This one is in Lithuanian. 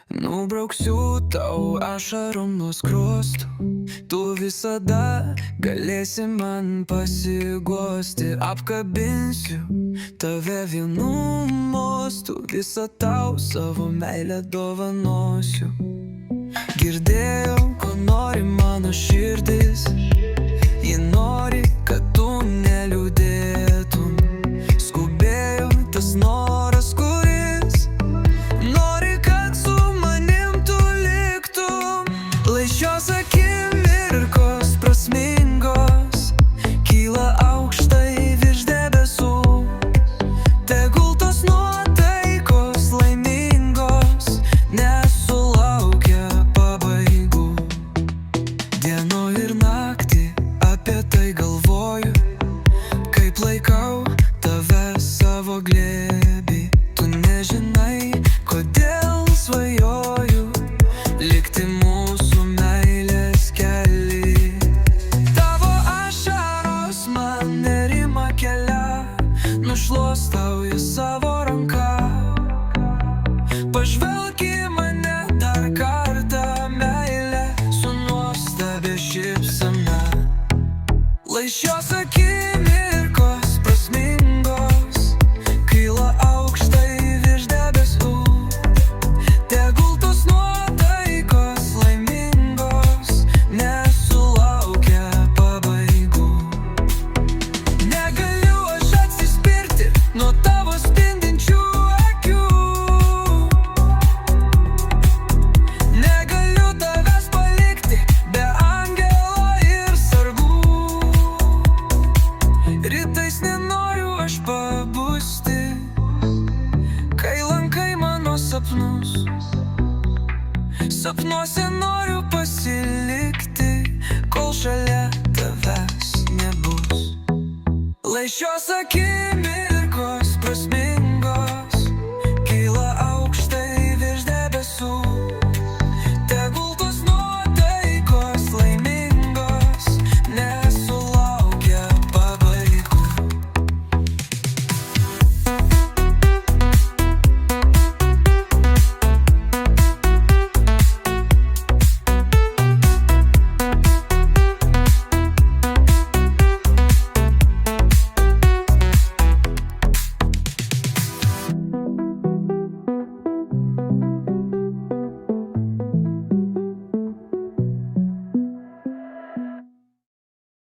Nubrauksiu tau ašarom nuo skruostų, tu visada galėsi man pasiguosti. Apkabinsiu tave vienu mostu, visą tau savo meilę dovanosiu. Girdėjau, ko nori mano širdis, ji nori, kad tu neliūdėtum. Skubėjo tas noras, kuris nori, kad su manim tu liktum. Lai šios akimirkos prasmingos kyla aukštai virš debesų, tegul tos nuotaikos laimingos nesulaukia pabaigų. Dieną ir naktį apie tai galvoju, kaip laikau tave savo glėby. Tu nežinai, kodėl svajoju likti mūsų meilės kely. Tavo ašaros man nerima kelia, nušluostauju savo ranką. Pažvelk į mane dar kartą, meilė su nuostabia šypsena. Lai šios akimirkos prasmingos kyla aukštai virš debesų, tegul tos nuotaikos laimingos nesulaukia pabaigų. Negaliu aš atsispirti nuo tavo spindinčių akių, negaliu tavęs palikti be angelo ir sargų. Rytais nenoriu aš pabusti, kai lankai mano sapnus. Sapnuose noriu pasilikti, kol šalia tavęs nebus. Lai šios akimirkos